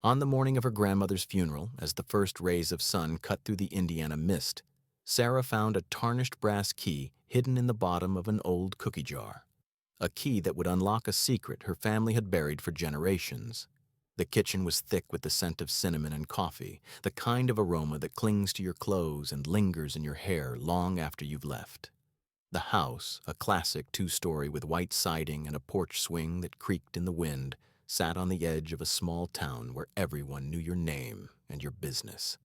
On the morning of her grandmother's funeral, as the first rays of sun cut through the Indiana mist, Sarah found a tarnished brass key hidden in the bottom of an old cookie jar. A key that would unlock a secret her family had buried for generations. The kitchen was thick with the scent of cinnamon and coffee, the kind of aroma that clings to your clothes and lingers in your hair long after you've left. The house, a classic two-story with white siding and a porch swing that creaked in the wind, sat on the edge of a small town where everyone knew your name and your business.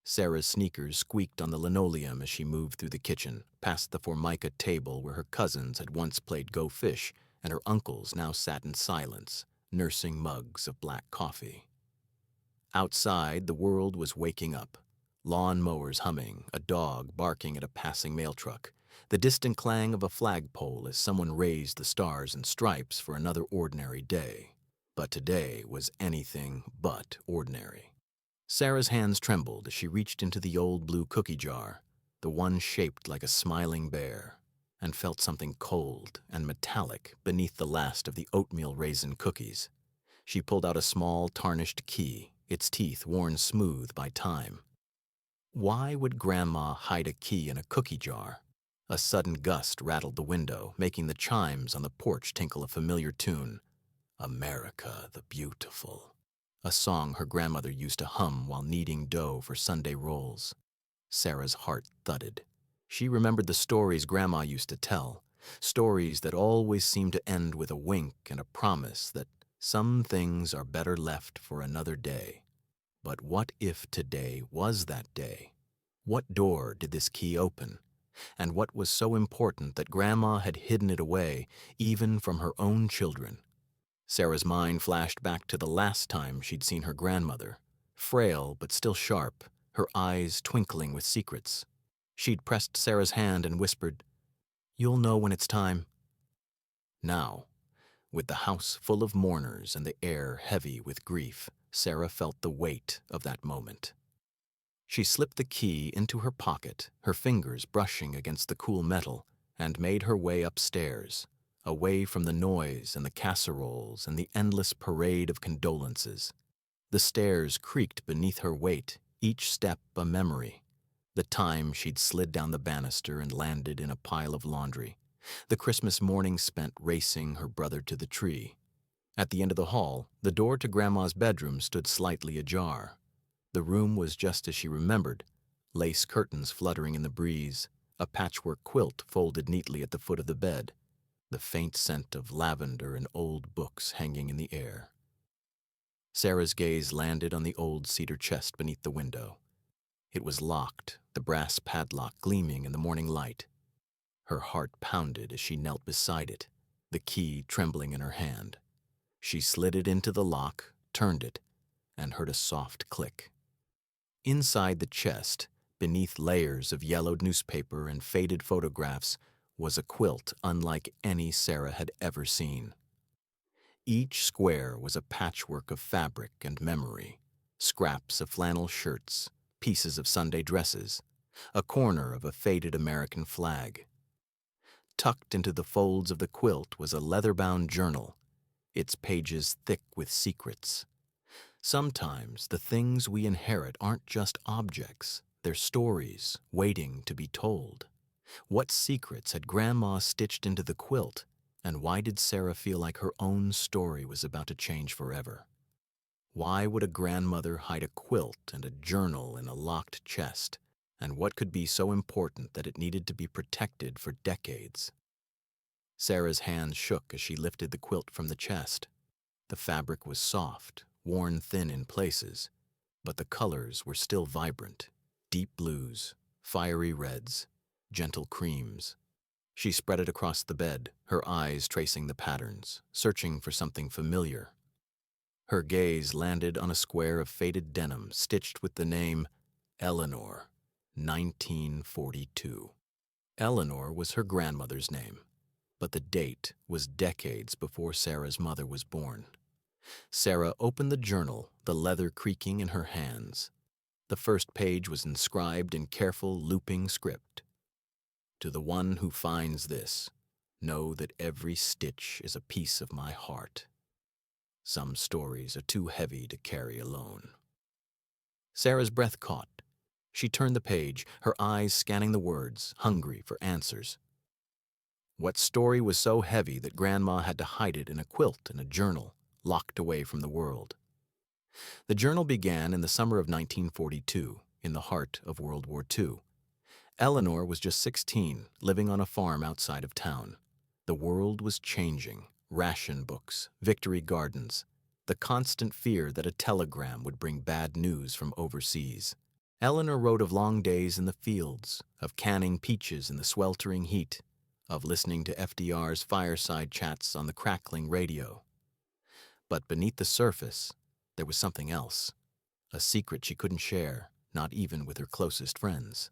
Sarah's sneakers squeaked on the linoleum as she moved through the kitchen, past the formica table where her cousins had once played Go Fish and her uncles now sat in silence, nursing mugs of black coffee. Outside, the world was waking up. Lawn mowers humming, a dog barking at a passing mail truck, the distant clang of a flagpole as someone raised the stars and stripes for another ordinary day. But today was anything but ordinary. Sarah's hands trembled as she reached into the old blue cookie jar, the one shaped like a smiling bear, and felt something cold and metallic beneath the last of the oatmeal raisin cookies. She pulled out a small, tarnished key, its teeth worn smooth by time. Why would Grandma hide a key in a cookie jar? A sudden gust rattled the window, making the chimes on the porch tinkle a familiar tune. America the Beautiful. A song her grandmother used to hum while kneading dough for Sunday rolls. Sarah's heart thudded. She remembered the stories Grandma used to tell, stories that always seemed to end with a wink and a promise that some things are better left for another day. But what if today was that day? What door did this key open? And what was so important that Grandma had hidden it away, even from her own children? Sarah's mind flashed back to the last time she'd seen her grandmother, frail but still sharp, her eyes twinkling with secrets. She'd pressed Sarah's hand and whispered, "You'll know when it's time." Now, with the house full of mourners and the air heavy with grief, Sarah felt the weight of that moment. She slipped the key into her pocket, her fingers brushing against the cool metal, and made her way upstairs, away from the noise and the casseroles and the endless parade of condolences. The stairs creaked beneath her weight, each step a memory. The time she'd slid down the banister and landed in a pile of laundry. The Christmas morning spent racing her brother to the tree. At the end of the hall, the door to Grandma's bedroom stood slightly ajar. The room was just as she remembered, lace curtains fluttering in the breeze, a patchwork quilt folded neatly at the foot of the bed, the faint scent of lavender and old books hanging in the air. Sarah's gaze landed on the old cedar chest beneath the window. It was locked, the brass padlock gleaming in the morning light. Her heart pounded as she knelt beside it, the key trembling in her hand. She slid it into the lock, turned it, and heard a soft click. Inside the chest, beneath layers of yellowed newspaper and faded photographs, was a quilt unlike any Sarah had ever seen. Each square was a patchwork of fabric and memory, scraps of flannel shirts, pieces of Sunday dresses, a corner of a faded American flag. Tucked into the folds of the quilt was a leather-bound journal, its pages thick with secrets. Sometimes the things we inherit aren't just objects, they're stories waiting to be told. What secrets had Grandma stitched into the quilt, and why did Sarah feel like her own story was about to change forever? Why would a grandmother hide a quilt and a journal in a locked chest, and what could be so important that it needed to be protected for decades? Sarah's hands shook as she lifted the quilt from the chest. The fabric was soft, worn thin in places, but the colors were still vibrant, deep blues, fiery reds, gentle creams. She spread it across the bed, her eyes tracing the patterns, searching for something familiar. Her gaze landed on a square of faded denim stitched with the name Eleanor, 1942. Eleanor was her grandmother's name, but the date was decades before Sarah's mother was born. Sarah opened the journal, the leather creaking in her hands. The first page was inscribed in careful, looping script. "To the one who finds this, know that every stitch is a piece of my heart." Some stories are too heavy to carry alone. Sarah's breath caught. She turned the page, her eyes scanning the words, hungry for answers. What story was so heavy that Grandma had to hide it in a quilt and a journal, locked away from the world? The journal began in the summer of 1942, in the heart of World War II. Eleanor was just 16, living on a farm outside of town. The world was changing. Ration books, victory gardens, the constant fear that a telegram would bring bad news from overseas. Eleanor wrote of long days in the fields, of canning peaches in the sweltering heat, of listening to FDR's fireside chats on the crackling radio. But beneath the surface, there was something else, a secret she couldn't share, not even with her closest friends.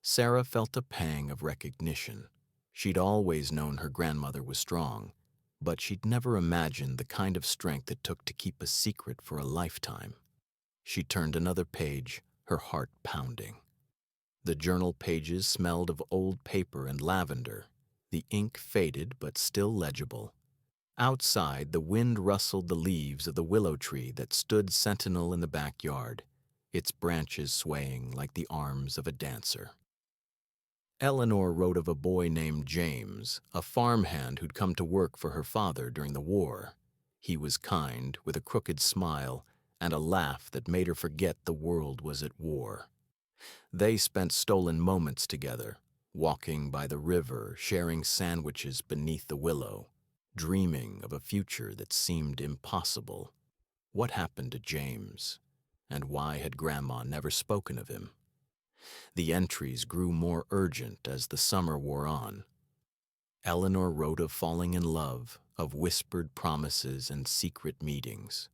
Sarah felt a pang of recognition. She'd always known her grandmother was strong, but she'd never imagined the kind of strength it took to keep a secret for a lifetime. She turned another page, her heart pounding. The journal pages smelled of old paper and lavender. The ink faded but still legible. Outside, the wind rustled the leaves of the willow tree that stood sentinel in the backyard, its branches swaying like the arms of a dancer. Eleanor wrote of a boy named James, a farmhand who'd come to work for her father during the war. He was kind, with a crooked smile, and a laugh that made her forget the world was at war. They spent stolen moments together, walking by the river, sharing sandwiches beneath the willow, dreaming of a future that seemed impossible. What happened to James? And why had Grandma never spoken of him? The entries grew more urgent as the summer wore on. Eleanor wrote of falling in love, of whispered promises and secret meetings.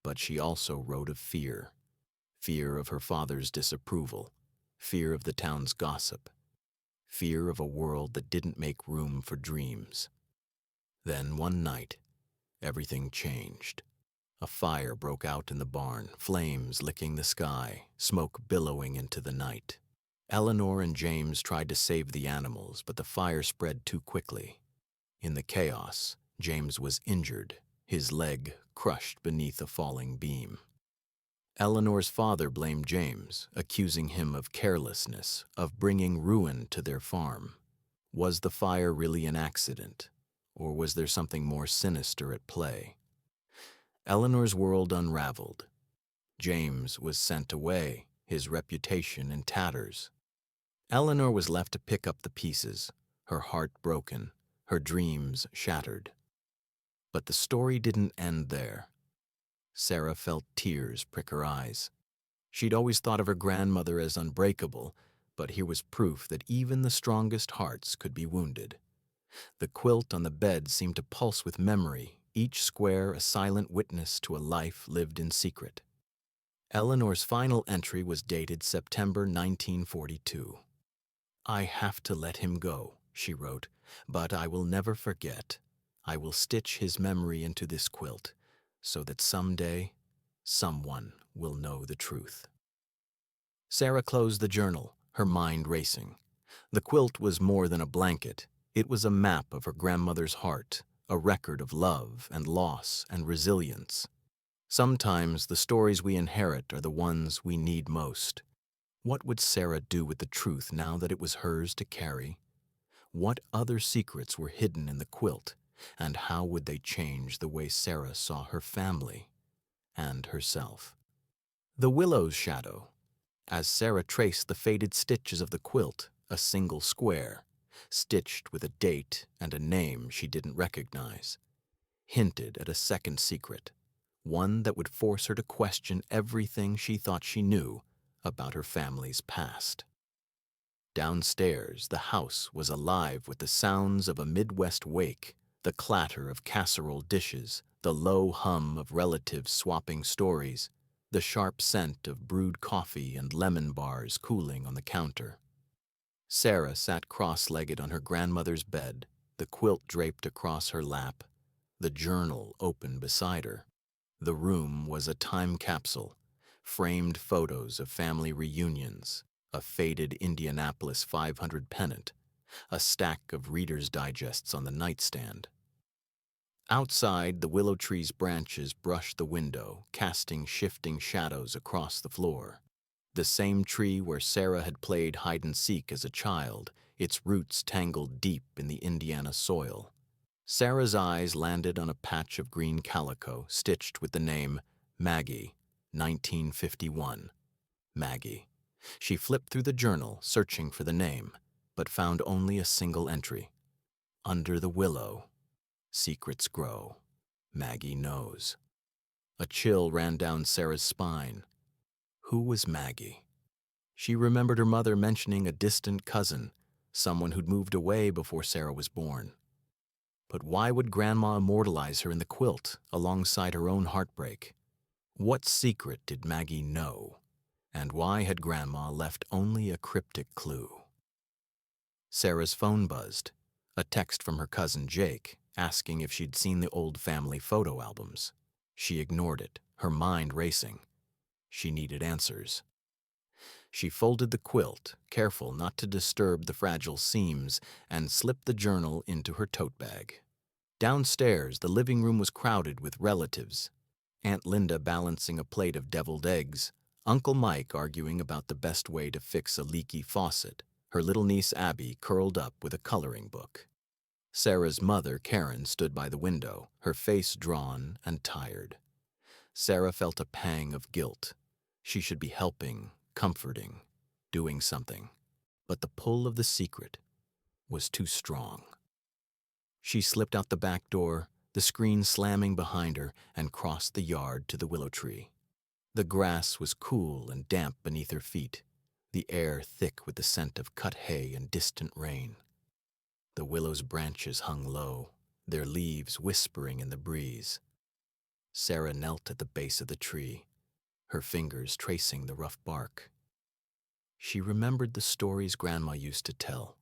But she also wrote of fear. Fear of her father's disapproval, fear of the town's gossip, fear of a world that didn't make room for dreams. Then one night, everything changed. A fire broke out in the barn, flames licking the sky, smoke billowing into the night. Eleanor and James tried to save the animals, but the fire spread too quickly. In the chaos, James was injured, his leg crushed beneath a falling beam. Eleanor's father blamed James, accusing him of carelessness, of bringing ruin to their farm. Was the fire really an accident, or was there something more sinister at play? Eleanor's world unraveled. James was sent away, his reputation in tatters. Eleanor was left to pick up the pieces, her heart broken, her dreams shattered. But the story didn't end there. Sarah felt tears prick her eyes. She'd always thought of her grandmother as unbreakable, but here was proof that even the strongest hearts could be wounded. The quilt on the bed seemed to pulse with memory, each square a silent witness to a life lived in secret. Eleanor's final entry was dated September 1942. "I have to let him go," she wrote, "but I will never forget. I will stitch his memory into this quilt, so that someday, someone will know the truth." Sarah closed the journal, her mind racing. The quilt was more than a blanket. It was a map of her grandmother's heart, a record of love and loss and resilience. Sometimes the stories we inherit are the ones we need most. What would Sarah do with the truth now that it was hers to carry? What other secrets were hidden in the quilt, and how would they change the way Sarah saw her family and herself? The willow's shadow. As Sarah traced the faded stitches of the quilt, a single square, stitched with a date and a name she didn't recognize, hinted at a second secret, one that would force her to question everything she thought she knew about her family's past. Downstairs, the house was alive with the sounds of a Midwest wake, the clatter of casserole dishes, the low hum of relatives swapping stories, the sharp scent of brewed coffee and lemon bars cooling on the counter. Sarah sat cross-legged on her grandmother's bed, the quilt draped across her lap, the journal open beside her. The room was a time capsule, framed photos of family reunions, a faded Indianapolis 500 pennant, a stack of Reader's Digests on the nightstand. Outside, the willow tree's branches brushed the window, casting shifting shadows across the floor. The same tree where Sarah had played hide-and-seek as a child, its roots tangled deep in the Indiana soil. Sarah's eyes landed on a patch of green calico stitched with the name Maggie, 1951. Maggie. She flipped through the journal, searching for the name, but found only a single entry. Under the willow, secrets grow. Maggie knows. A chill ran down Sarah's spine. Who was Maggie? She remembered her mother mentioning a distant cousin, someone who'd moved away before Sarah was born. But why would Grandma immortalize her in the quilt, alongside her own heartbreak? What secret did Maggie know? And why had Grandma left only a cryptic clue? Sarah's phone buzzed, a text from her cousin Jake, asking if she'd seen the old family photo albums. She ignored it, her mind racing. She needed answers. She folded the quilt, careful not to disturb the fragile seams, and slipped the journal into her tote bag. Downstairs, the living room was crowded with relatives. Aunt Linda balancing a plate of deviled eggs, Uncle Mike arguing about the best way to fix a leaky faucet, her little niece Abby curled up with a coloring book. Sarah's mother, Karen, stood by the window, her face drawn and tired. Sarah felt a pang of guilt. She should be helping, comforting, doing something. But the pull of the secret was too strong. She slipped out the back door, the screen slamming behind her, and crossed the yard to the willow tree. The grass was cool and damp beneath her feet, the air thick with the scent of cut hay and distant rain. The willow's branches hung low, their leaves whispering in the breeze. Sarah knelt at the base of the tree, her fingers tracing the rough bark. She remembered the stories Grandma used to tell.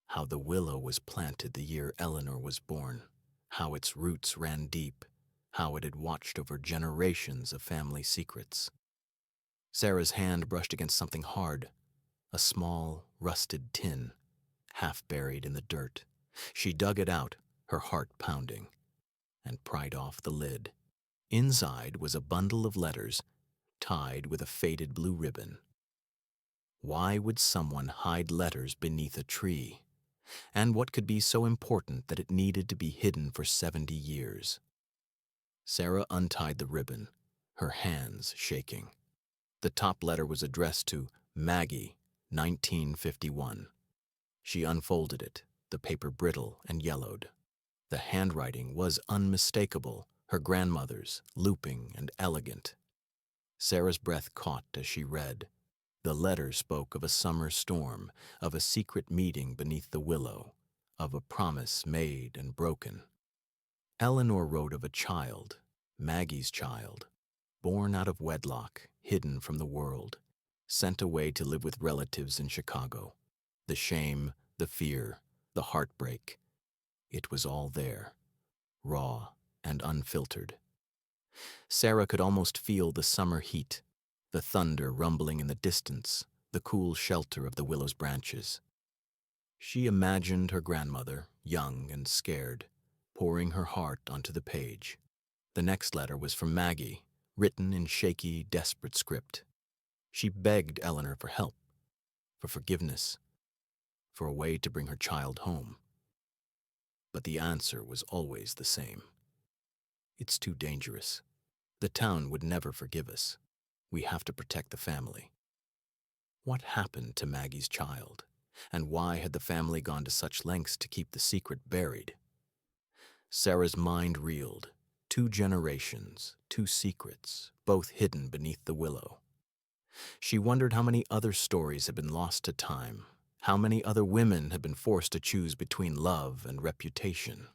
How the willow was planted the year Eleanor was born, how its roots ran deep, how it had watched over generations of family secrets. Sarah's hand brushed against something hard, a small, rusted tin, half buried in the dirt. She dug it out, her heart pounding, and pried off the lid. Inside was a bundle of letters, tied with a faded blue ribbon. Why would someone hide letters beneath a tree? And what could be so important that it needed to be hidden for 70 years? Sarah untied the ribbon, her hands shaking. The top letter was addressed to Maggie, 1951. She unfolded it, the paper brittle and yellowed. The handwriting was unmistakable, her grandmother's, looping and elegant. Sarah's breath caught as she read. The letter spoke of a summer storm, of a secret meeting beneath the willow, of a promise made and broken. Eleanor wrote of a child, Maggie's child, born out of wedlock, hidden from the world, sent away to live with relatives in Chicago. The shame, the fear, the heartbreak, it was all there, raw and unfiltered. Sarah could almost feel the summer heat, the thunder rumbling in the distance, the cool shelter of the willow's branches. She imagined her grandmother, young and scared, pouring her heart onto the page. The next letter was from Maggie, written in shaky, desperate script. She begged Eleanor for help, for forgiveness, for a way to bring her child home. But the answer was always the same. It's too dangerous. The town would never forgive us. We have to protect the family. What happened to Maggie's child? And why had the family gone to such lengths to keep the secret buried? Sarah's mind reeled. 2 generations, 2 secrets, both hidden beneath the willow. She wondered how many other stories had been lost to time, how many other women had been forced to choose between love and reputation.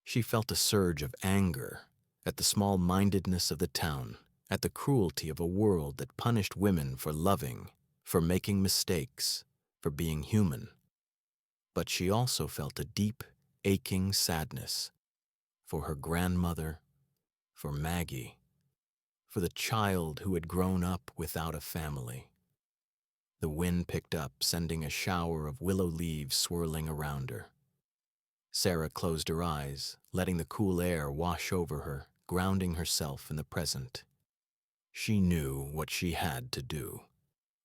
She felt a surge of anger at the small-mindedness of the town, at the cruelty of a world that punished women for loving, for making mistakes, for being human. But she also felt a deep, aching sadness for her grandmother, for Maggie, for the child who had grown up without a family. The wind picked up, sending a shower of willow leaves swirling around her. Sarah closed her eyes, letting the cool air wash over her, grounding herself in the present. She knew what she had to do.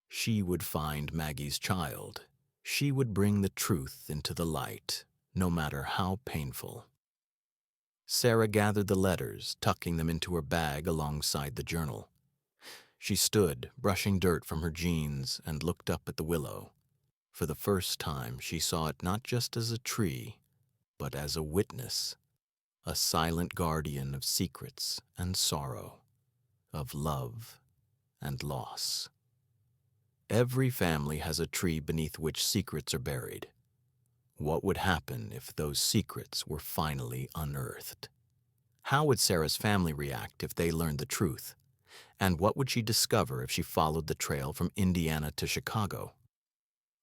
She would find Maggie's child. She would bring the truth into the light, no matter how painful. Sarah gathered the letters, tucking them into her bag alongside the journal. She stood, brushing dirt from her jeans, and looked up at the willow. For the first time, she saw it not just as a tree, but as a witness, a silent guardian of secrets and sorrow, of love and loss. Every family has a tree beneath which secrets are buried. What would happen if those secrets were finally unearthed? How would Sarah's family react if they learned the truth? And what would she discover if she followed the trail from Indiana to Chicago?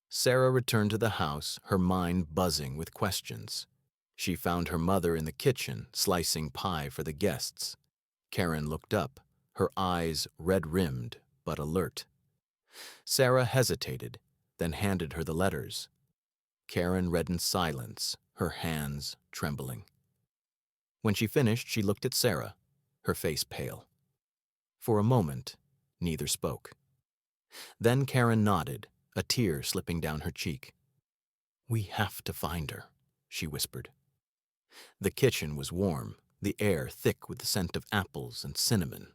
Sarah returned to the house, her mind buzzing with questions. She found her mother in the kitchen, slicing pie for the guests. Karen looked up, her eyes red-rimmed but alert. Sarah hesitated, then handed her the letters. Karen read in silence, her hands trembling. When she finished, she looked at Sarah, her face pale. For a moment, neither spoke. Then Karen nodded, a tear slipping down her cheek. "We have to find her," she whispered. The kitchen was warm, the air thick with the scent of apples and cinnamon.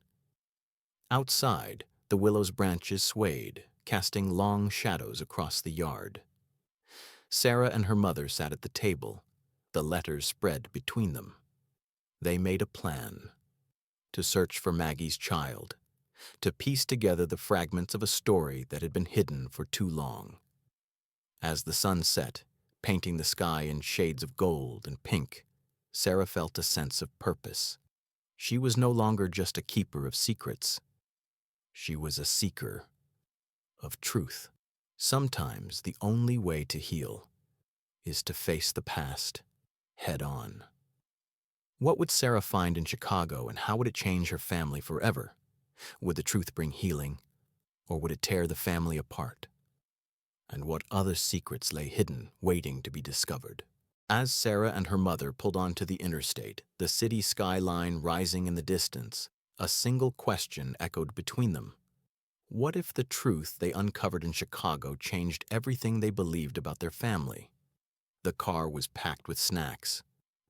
Outside, the willow's branches swayed, casting long shadows across the yard. Sarah and her mother sat at the table, the letters spread between them. They made a plan: to search for Maggie's child, to piece together the fragments of a story that had been hidden for too long. As the sun set, painting the sky in shades of gold and pink, Sarah felt a sense of purpose. She was no longer just a keeper of secrets. She was a seeker of truth. Sometimes the only way to heal is to face the past head on. What would Sarah find in Chicago, and how would it change her family forever? Would the truth bring healing, or would it tear the family apart? And what other secrets lay hidden, waiting to be discovered? As Sarah and her mother pulled onto the interstate, the city skyline rising in the distance, a single question echoed between them. What if the truth they uncovered in Chicago changed everything they believed about their family? The car was packed with snacks,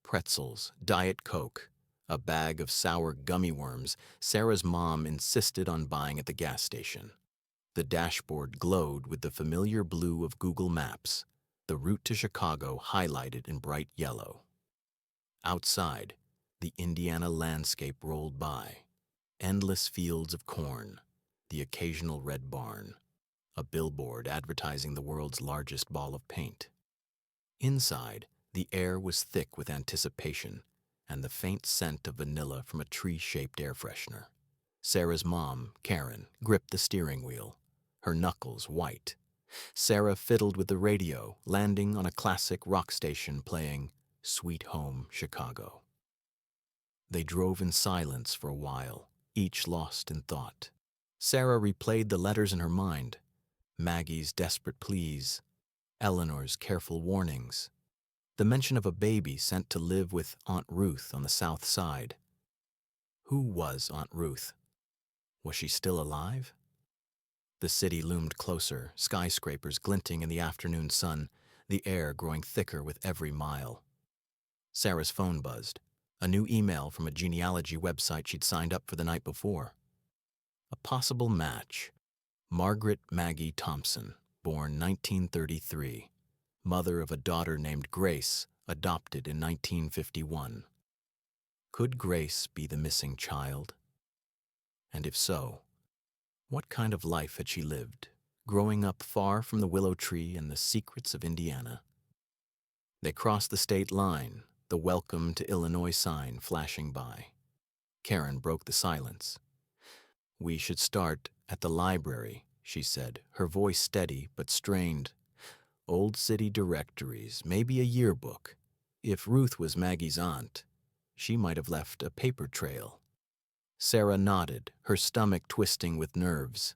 pretzels, Diet Coke, a bag of sour gummy worms Sarah's mom insisted on buying at the gas station. The dashboard glowed with the familiar blue of Google Maps, the route to Chicago highlighted in bright yellow. Outside, the Indiana landscape rolled by, endless fields of corn, the occasional red barn, a billboard advertising the world's largest ball of paint. Inside, the air was thick with anticipation and the faint scent of vanilla from a tree-shaped air freshener. Sarah's mom, Karen, gripped the steering wheel, her knuckles white. Sarah fiddled with the radio, landing on a classic rock station playing Sweet Home Chicago. They drove in silence for a while, each lost in thought. Sarah replayed the letters in her mind, Maggie's desperate pleas, Eleanor's careful warnings, the mention of a baby sent to live with Aunt Ruth on the South Side. Who was Aunt Ruth? Was she still alive? The city loomed closer, skyscrapers glinting in the afternoon sun, the air growing thicker with every mile. Sarah's phone buzzed, a new email from a genealogy website she'd signed up for the night before. A possible match: Margaret Maggie Thompson, born 1933, mother of a daughter named Grace, adopted in 1951. Could Grace be the missing child? And if so, what kind of life had she lived, growing up far from the willow tree and the secrets of Indiana? They crossed the state line, the welcome to Illinois sign flashing by. Karen broke the silence. "We should start at the library," she said, her voice steady but strained. "Old city directories, maybe a yearbook. If Ruth was Maggie's aunt, she might have left a paper trail." Sarah nodded, her stomach twisting with nerves.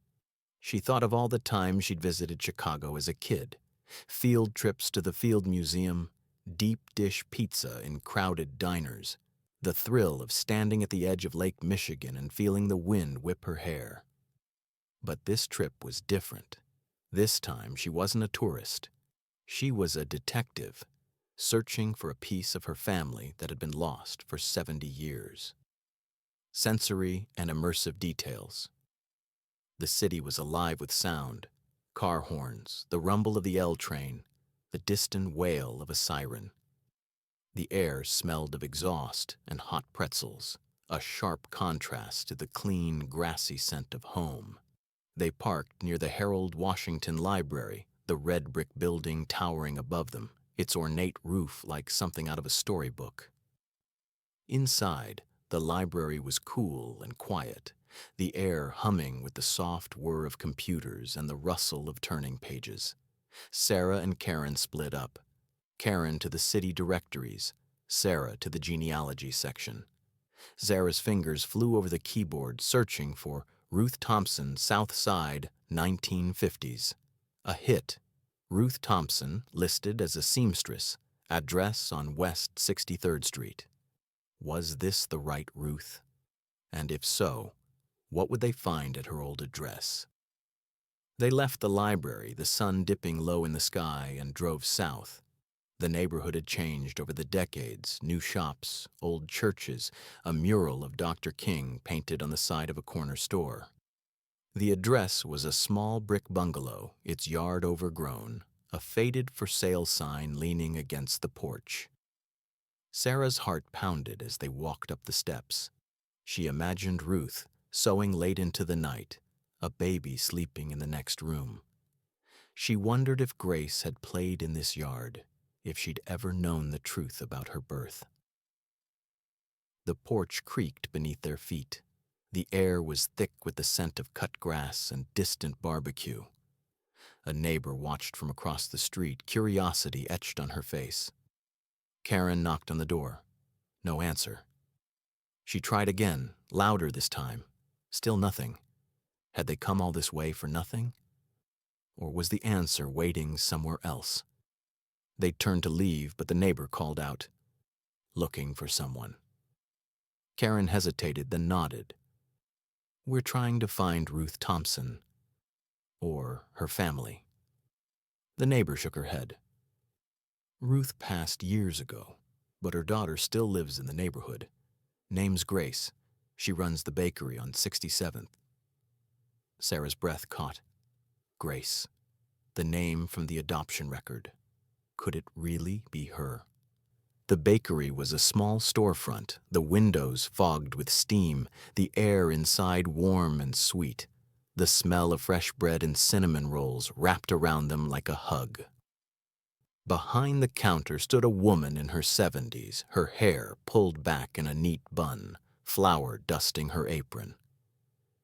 She thought of all the times she'd visited Chicago as a kid. Field trips to the Field Museum, deep dish pizza in crowded diners, the thrill of standing at the edge of Lake Michigan and feeling the wind whip her hair. But this trip was different. This time she wasn't a tourist. She was a detective, searching for a piece of her family that had been lost for 70 years. Sensory and immersive details. The city was alive with sound, car horns, the rumble of the L train, the distant wail of a siren. The air smelled of exhaust and hot pretzels, a sharp contrast to the clean, grassy scent of home. They parked near the Harold Washington Library, the red brick building towering above them, its ornate roof like something out of a storybook. Inside, the library was cool and quiet, the air humming with the soft whir of computers and the rustle of turning pages. Sarah and Karen split up. Karen to the city directories, Sarah to the genealogy section. Sarah's fingers flew over the keyboard searching for Ruth Thompson, South Side, 1950s. A hit. Ruth Thompson, listed as a seamstress, address on West 63rd Street. Was this the right Ruth? And if so, what would they find at her old address? They left the library, the sun dipping low in the sky, and drove south. The neighborhood had changed over the decades, new shops, old churches, a mural of Dr. King painted on the side of a corner store. The address was a small brick bungalow, its yard overgrown, a faded for sale sign leaning against the porch. Sarah's heart pounded as they walked up the steps. She imagined Ruth, sewing late into the night, a baby sleeping in the next room. She wondered if Grace had played in this yard, if she'd ever known the truth about her birth. The porch creaked beneath their feet. The air was thick with the scent of cut grass and distant barbecue. A neighbor watched from across the street, curiosity etched on her face. Karen knocked on the door. No answer. She tried again, louder this time. Still nothing. Had they come all this way for nothing? Or was the answer waiting somewhere else? They turned to leave, but the neighbor called out, "Looking for someone." Karen hesitated, then nodded. "We're trying to find Ruth Thompson, or her family." The neighbor shook her head. "Ruth passed years ago, but her daughter still lives in the neighborhood. Name's Grace. She runs the bakery on 67th. Sarah's breath caught. Grace. The name from the adoption record. Could it really be her? The bakery was a small storefront, the windows fogged with steam, the air inside warm and sweet, the smell of fresh bread and cinnamon rolls wrapped around them like a hug. Behind the counter stood a woman in her 70s, her hair pulled back in a neat bun, flour dusting her apron.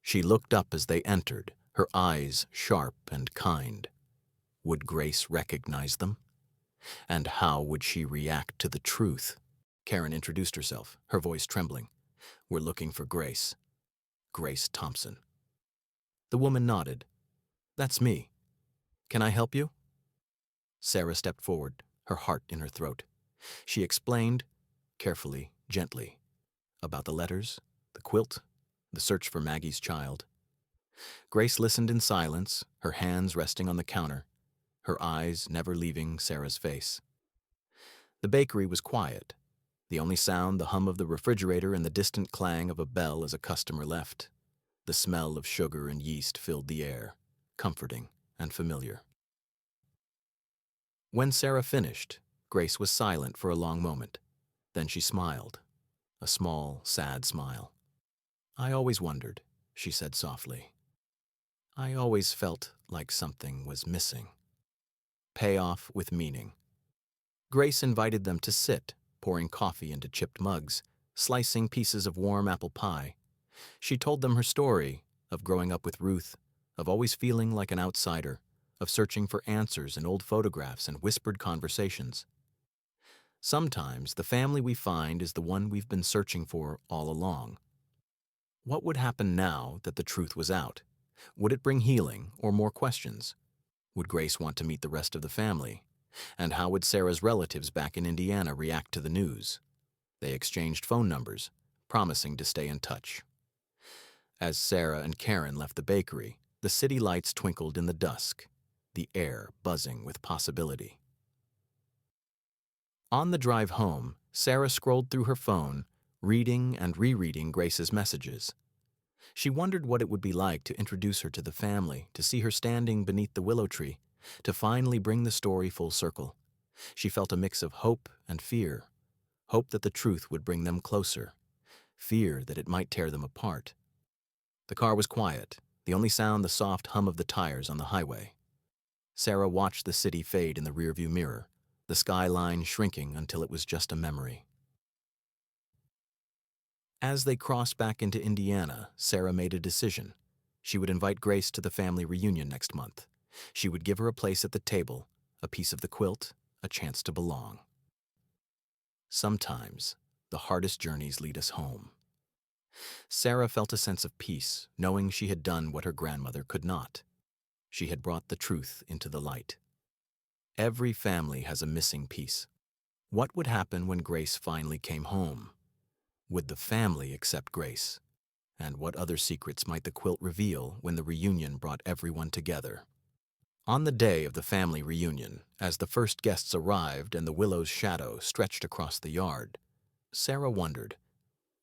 She looked up as they entered, her eyes sharp and kind. Would Grace recognize them? And how would she react to the truth? Karen introduced herself, her voice trembling. "We're looking for Grace. Grace Thompson." The woman nodded. "That's me. Can I help you?" Sarah stepped forward, her heart in her throat. She explained, carefully, gently, about the letters, the quilt, the search for Maggie's child. Grace listened in silence, her hands resting on the counter, her eyes never leaving Sarah's face. The bakery was quiet. The only sound, the hum of the refrigerator and the distant clang of a bell as a customer left. The smell of sugar and yeast filled the air, comforting and familiar. When Sarah finished, Grace was silent for a long moment. Then she smiled, a small, sad smile. "I always wondered," she said softly. "I always felt like something was missing." Payoff with meaning. Grace invited them to sit, pouring coffee into chipped mugs, slicing pieces of warm apple pie. She told them her story of growing up with Ruth, of always feeling like an outsider, of searching for answers in old photographs and whispered conversations. Sometimes the family we find is the one we've been searching for all along. What would happen now that the truth was out? Would it bring healing or more questions? Would Grace want to meet the rest of the family? And how would Sarah's relatives back in Indiana react to the news? They exchanged phone numbers, promising to stay in touch. As Sarah and Karen left the bakery, the city lights twinkled in the dusk, the air buzzing with possibility. On the drive home, Sarah scrolled through her phone, reading and rereading Grace's messages. She wondered what it would be like to introduce her to the family, to see her standing beneath the willow tree, to finally bring the story full circle. She felt a mix of hope and fear. Hope that the truth would bring them closer. Fear that it might tear them apart. The car was quiet, the only sound the soft hum of the tires on the highway. Sarah watched the city fade in the rearview mirror, the skyline shrinking until it was just a memory. As they crossed back into Indiana, Sarah made a decision. She would invite Grace to the family reunion next month. She would give her a place at the table, a piece of the quilt, a chance to belong. Sometimes, the hardest journeys lead us home. Sarah felt a sense of peace, knowing she had done what her grandmother could not. She had brought the truth into the light. Every family has a missing piece. What would happen when Grace finally came home? Would the family accept Grace? And what other secrets might the quilt reveal when the reunion brought everyone together? On the day of the family reunion, as the first guests arrived and the willow's shadow stretched across the yard, Sarah wondered,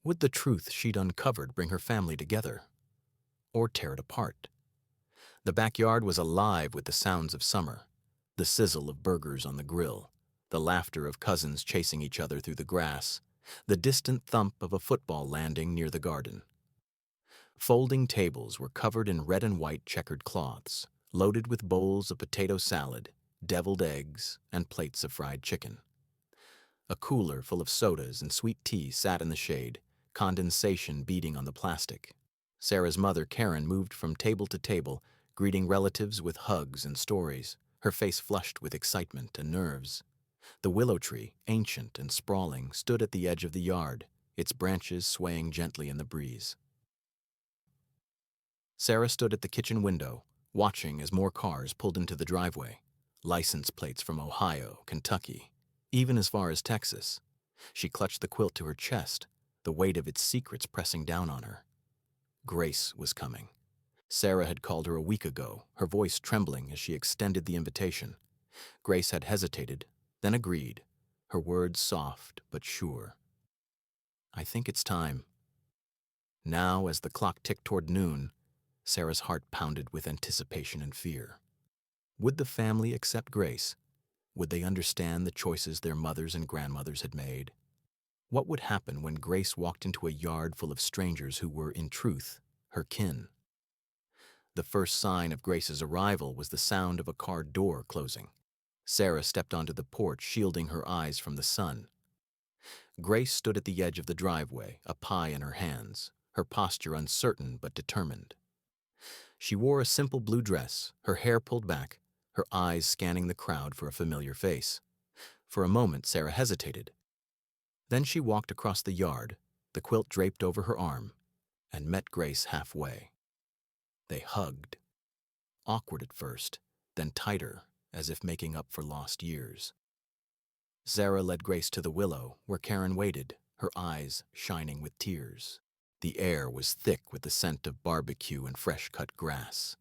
would the truth she'd uncovered bring her family together? Or tear it apart? The backyard was alive with the sounds of summer, the sizzle of burgers on the grill, the laughter of cousins chasing each other through the grass, the distant thump of a football landing near the garden. Folding tables were covered in red and white checkered cloths, loaded with bowls of potato salad, deviled eggs, and plates of fried chicken. A cooler full of sodas and sweet tea sat in the shade, condensation beading on the plastic. Sarah's mother, Karen, moved from table to table, greeting relatives with hugs and stories, her face flushed with excitement and nerves. The willow tree, ancient and sprawling, stood at the edge of the yard, its branches swaying gently in the breeze. Sarah stood at the kitchen window, watching as more cars pulled into the driveway. License plates from Ohio, Kentucky, even as far as Texas. She clutched the quilt to her chest, the weight of its secrets pressing down on her. Grace was coming. Sarah had called her a week ago, her voice trembling as she extended the invitation. Grace had hesitated, then agreed, her words soft but sure. I think it's time. Now, as the clock ticked toward noon, Sarah's heart pounded with anticipation and fear. Would the family accept Grace? Would they understand the choices their mothers and grandmothers had made? What would happen when Grace walked into a yard full of strangers who were, in truth, her kin? The first sign of Grace's arrival was the sound of a car door closing. Sarah stepped onto the porch, shielding her eyes from the sun. Grace stood at the edge of the driveway, a pie in her hands, her posture uncertain but determined. She wore a simple blue dress, her hair pulled back, her eyes scanning the crowd for a familiar face. For a moment, Sarah hesitated. Then she walked across the yard, the quilt draped over her arm, and met Grace halfway. They hugged. Awkward at first, then tighter, as if making up for lost years. Sarah led Grace to the willow, where Karen waited, her eyes shining with tears. The air was thick with the scent of barbecue and fresh-cut grass.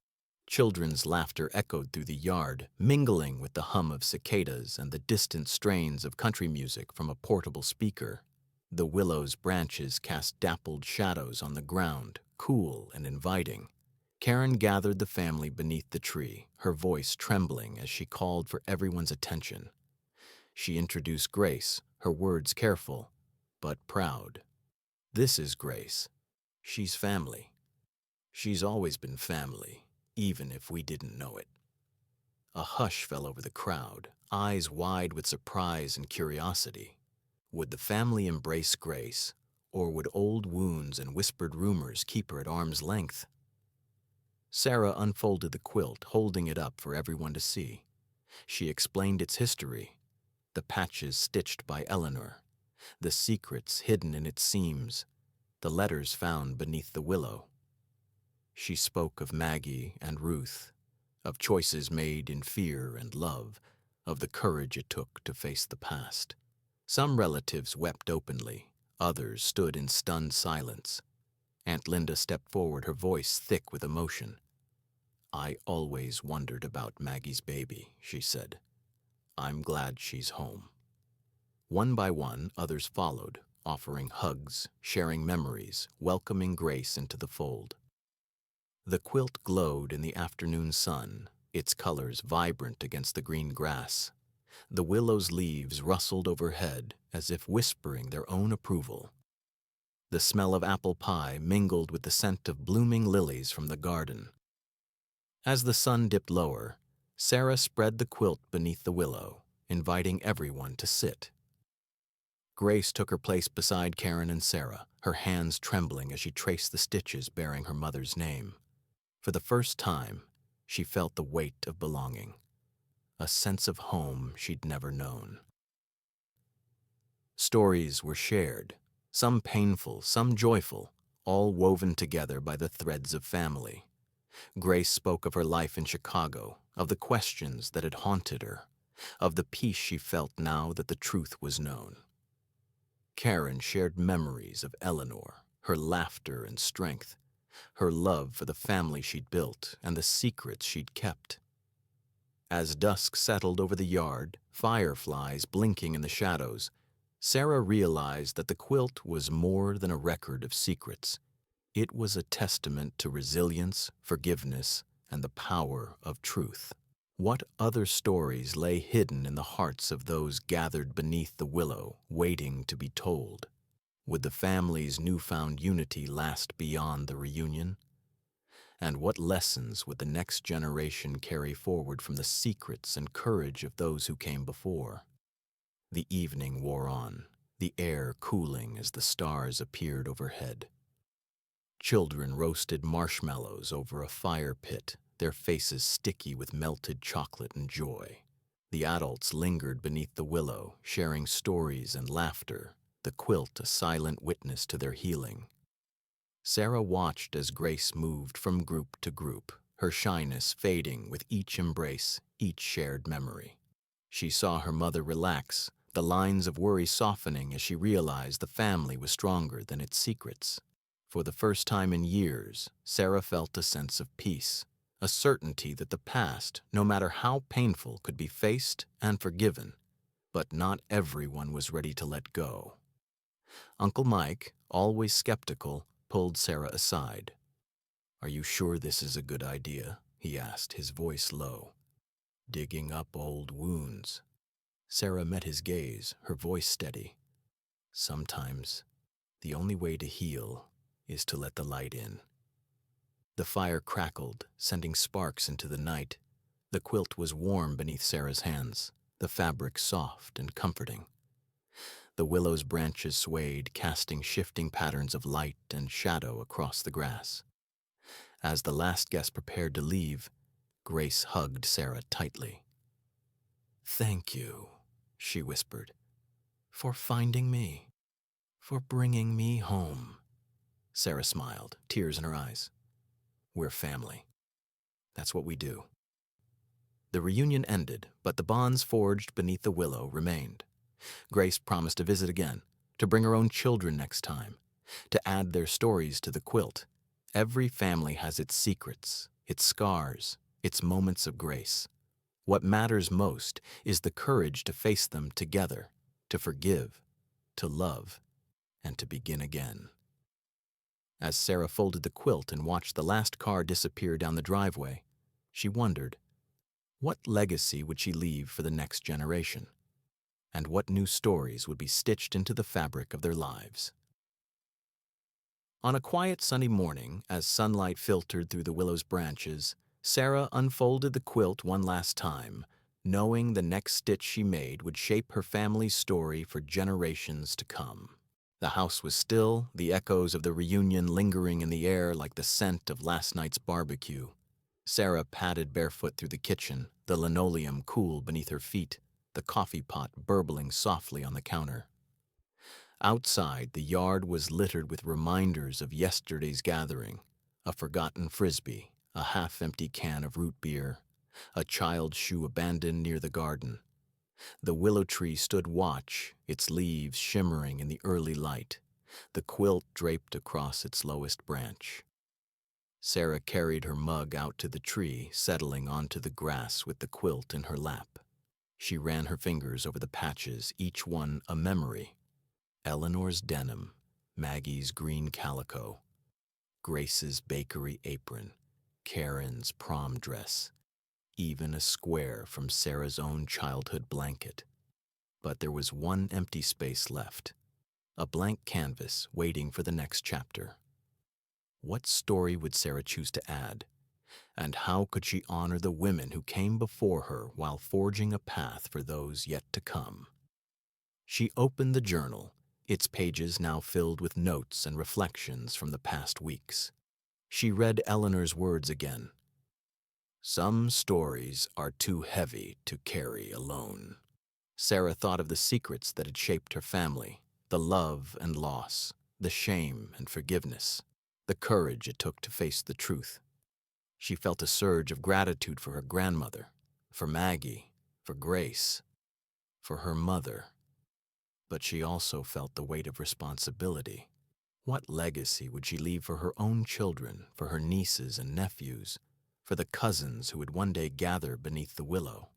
Children's laughter echoed through the yard, mingling with the hum of cicadas and the distant strains of country music from a portable speaker. The willow's branches cast dappled shadows on the ground, cool and inviting. Karen gathered the family beneath the tree, her voice trembling as she called for everyone's attention. She introduced Grace, her words careful, but proud. This is Grace. She's family. She's always been family, even if we didn't know it. A hush fell over the crowd, eyes wide with surprise and curiosity. Would the family embrace Grace, or would old wounds and whispered rumors keep her at arm's length? Sarah unfolded the quilt, holding it up for everyone to see. She explained its history, the patches stitched by Eleanor, the secrets hidden in its seams, the letters found beneath the willow. She spoke of Maggie and Ruth, of choices made in fear and love, of the courage it took to face the past. Some relatives wept openly, others stood in stunned silence. Aunt Linda stepped forward, her voice thick with emotion. "I always wondered about Maggie's baby," she said. "I'm glad she's home." One by one, others followed, offering hugs, sharing memories, welcoming Grace into the fold. The quilt glowed in the afternoon sun, its colors vibrant against the green grass. The willow's leaves rustled overhead as if whispering their own approval. The smell of apple pie mingled with the scent of blooming lilies from the garden. As the sun dipped lower, Sarah spread the quilt beneath the willow, inviting everyone to sit. Grace took her place beside Karen and Sarah, her hands trembling as she traced the stitches bearing her mother's name. For the first time, she felt the weight of belonging, a sense of home she'd never known. Stories were shared, some painful, some joyful, all woven together by the threads of family. Grace spoke of her life in Chicago, of the questions that had haunted her, of the peace she felt now that the truth was known. Karen shared memories of Eleanor, her laughter and strength, her love for the family she'd built and the secrets she'd kept. As dusk settled over the yard, fireflies blinking in the shadows, Sarah realized that the quilt was more than a record of secrets. It was a testament to resilience, forgiveness, and the power of truth. What other stories lay hidden in the hearts of those gathered beneath the willow, waiting to be told? Would the family's newfound unity last beyond the reunion? And what lessons would the next generation carry forward from the secrets and courage of those who came before? The evening wore on, the air cooling as the stars appeared overhead. Children roasted marshmallows over a fire pit, their faces sticky with melted chocolate and joy. The adults lingered beneath the willow, sharing stories and laughter, the quilt a silent witness to their healing. Sarah watched as Grace moved from group to group, her shyness fading with each embrace, each shared memory. She saw her mother relax, the lines of worry softening as she realized the family was stronger than its secrets. For the first time in years, Sarah felt a sense of peace, a certainty that the past, no matter how painful, could be faced and forgiven. But not everyone was ready to let go. Uncle Mike, always skeptical, pulled Sarah aside. "Are you sure this is a good idea?" he asked, his voice low. "Digging up old wounds." Sarah met his gaze, her voice steady. "Sometimes, the only way to heal is to let the light in." The fire crackled, sending sparks into the night. The quilt was warm beneath Sarah's hands, the fabric soft and comforting. The willow's branches swayed, casting shifting patterns of light and shadow across the grass. As the last guest prepared to leave, Grace hugged Sarah tightly. "Thank you," she whispered, "for finding me, for bringing me home." Sarah smiled, tears in her eyes. "We're family. That's what we do." The reunion ended, but the bonds forged beneath the willow remained. Grace promised to visit again, to bring her own children next time, to add their stories to the quilt. Every family has its secrets, its scars, its moments of grace. What matters most is the courage to face them together, to forgive, to love, and to begin again. As Sarah folded the quilt and watched the last car disappear down the driveway, she wondered, what legacy would she leave for the next generation? And what new stories would be stitched into the fabric of their lives? On a quiet sunny morning, as sunlight filtered through the willow's branches, Sarah unfolded the quilt one last time, knowing the next stitch she made would shape her family's story for generations to come. The house was still, the echoes of the reunion lingering in the air like the scent of last night's barbecue. Sarah padded barefoot through the kitchen, the linoleum cool beneath her feet, the coffee pot burbling softly on the counter. Outside, the yard was littered with reminders of yesterday's gathering, a forgotten frisbee, a half-empty can of root beer, a child's shoe abandoned near the garden. The willow tree stood watch, its leaves shimmering in the early light, the quilt draped across its lowest branch. Sarah carried her mug out to the tree, settling onto the grass with the quilt in her lap. She ran her fingers over the patches, each one a memory. Eleanor's denim, Maggie's green calico, Grace's bakery apron, Karen's prom dress, even a square from Sarah's own childhood blanket. But there was one empty space left, a blank canvas waiting for the next chapter. What story would Sarah choose to add? And how could she honor the women who came before her while forging a path for those yet to come? She opened the journal, its pages now filled with notes and reflections from the past weeks. She read Eleanor's words again. Some stories are too heavy to carry alone. Sarah thought of the secrets that had shaped her family, the love and loss, the shame and forgiveness, the courage it took to face the truth. She felt a surge of gratitude for her grandmother, for Maggie, for Grace, for her mother. But she also felt the weight of responsibility. What legacy would she leave for her own children, for her nieces and nephews, for the cousins who would one day gather beneath the willow?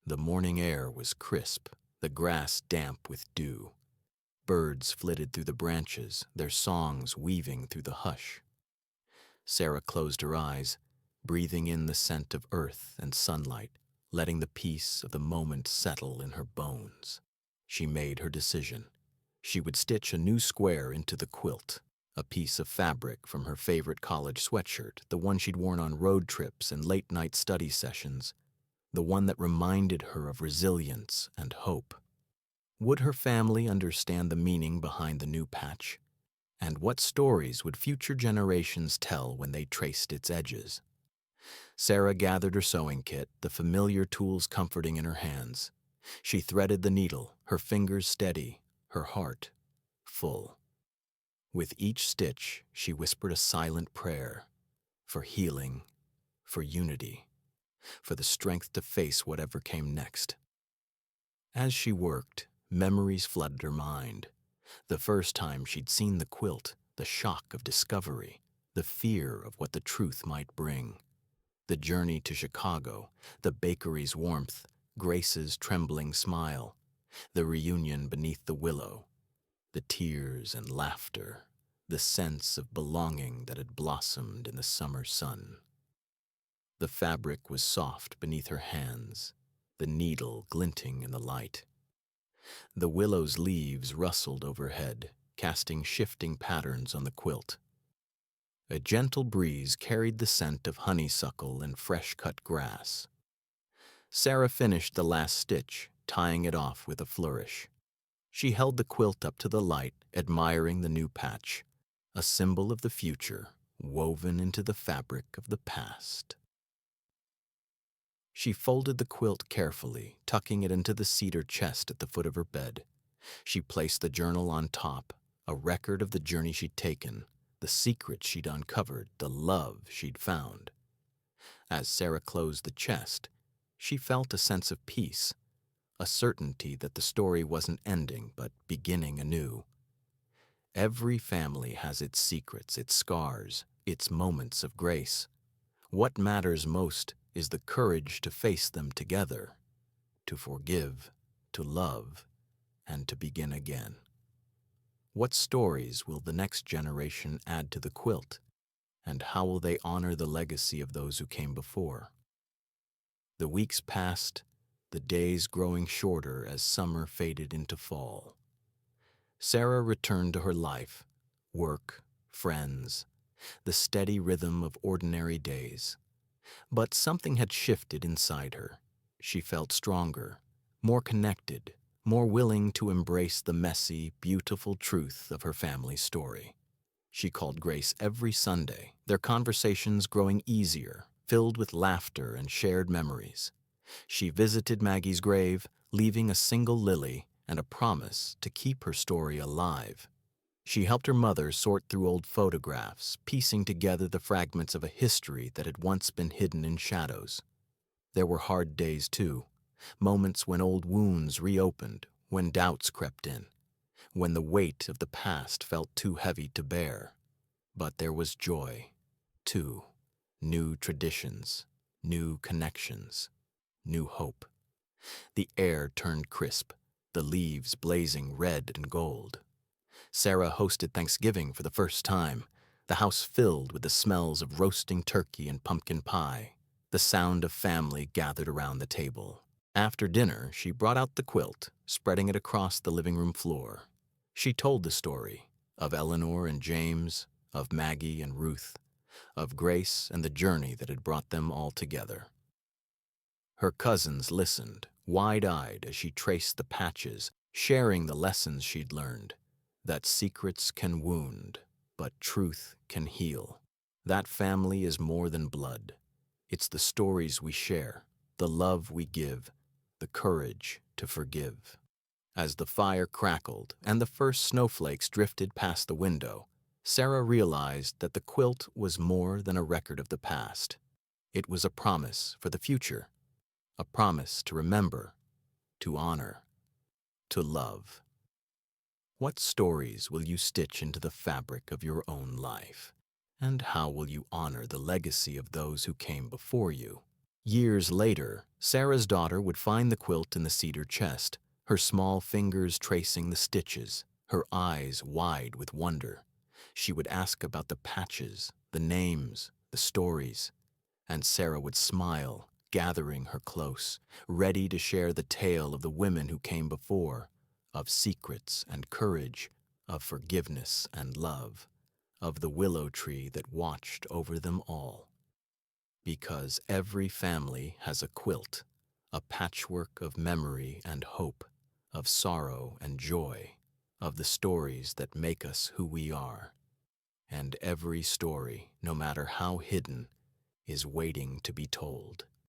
The morning air was crisp, the grass damp with dew. Birds flitted through the branches, their songs weaving through the hush. Sarah closed her eyes, breathing in the scent of earth and sunlight, letting the peace of the moment settle in her bones. She made her decision. She would stitch a new square into the quilt, a piece of fabric from her favorite college sweatshirt, the one she'd worn on road trips and late-night study sessions, the one that reminded her of resilience and hope. Would her family understand the meaning behind the new patch? And what stories would future generations tell when they traced its edges? Sarah gathered her sewing kit, the familiar tools comforting in her hands. She threaded the needle, her fingers steady, her heart full. With each stitch, she whispered a silent prayer for healing, for unity, for the strength to face whatever came next. As she worked, memories flooded her mind. The first time she'd seen the quilt, the shock of discovery, the fear of what the truth might bring. The journey to Chicago, the bakery's warmth, Grace's trembling smile, the reunion beneath the willow, the tears and laughter, the sense of belonging that had blossomed in the summer sun. The fabric was soft beneath her hands, the needle glinting in the light. The willow's leaves rustled overhead, casting shifting patterns on the quilt. A gentle breeze carried the scent of honeysuckle and fresh-cut grass. Sarah finished the last stitch, tying it off with a flourish. She held the quilt up to the light, admiring the new patch, a symbol of the future woven into the fabric of the past. She folded the quilt carefully, tucking it into the cedar chest at the foot of her bed. She placed the journal on top, a record of the journey she'd taken, the secrets she'd uncovered, the love she'd found. As Sarah closed the chest, she felt a sense of peace, a certainty that the story wasn't ending but beginning anew. Every family has its secrets, its scars, its moments of grace. What matters most is the courage to face them together, to forgive, to love, and to begin again. What stories will the next generation add to the quilt, and how will they honor the legacy of those who came before? The weeks passed, the days growing shorter as summer faded into fall. Sarah returned to her life, work, friends, the steady rhythm of ordinary days. But something had shifted inside her. She felt stronger, more connected, more willing to embrace the messy, beautiful truth of her family's story. She called Grace every Sunday, their conversations growing easier, filled with laughter and shared memories. She visited Maggie's grave, leaving a single lily and a promise to keep her story alive. She helped her mother sort through old photographs, piecing together the fragments of a history that had once been hidden in shadows. There were hard days, too. moments when old wounds reopened, when doubts crept in, when the weight of the past felt too heavy to bear. But there was joy, too, new traditions, new connections, new hope. The air turned crisp, the leaves blazing red and gold. Sarah hosted Thanksgiving for the first time, the house filled with the smells of roasting turkey and pumpkin pie, the sound of family gathered around the table. After dinner, she brought out the quilt, spreading it across the living room floor. She told the story of Eleanor and James, of Maggie and Ruth, of Grace and the journey that had brought them all together. Her cousins listened, wide-eyed as she traced the patches, sharing the lessons she'd learned, that secrets can wound, but truth can heal. That family is more than blood. It's the stories we share, the love we give, the courage to forgive. As the fire crackled and the first snowflakes drifted past the window, Sarah realized that the quilt was more than a record of the past. It was a promise for the future, a promise to remember, to honor, to love. What stories will you stitch into the fabric of your own life? And how will you honor the legacy of those who came before you? Years later, Sarah's daughter would find the quilt in the cedar chest, her small fingers tracing the stitches, her eyes wide with wonder. She would ask about the patches, the names, the stories, and Sarah would smile, gathering her close, ready to share the tale of the women who came before, of secrets and courage, of forgiveness and love, of the willow tree that watched over them all. Because every family has a quilt, a patchwork of memory and hope, of sorrow and joy, of the stories that make us who we are. And every story, no matter how hidden, is waiting to be told.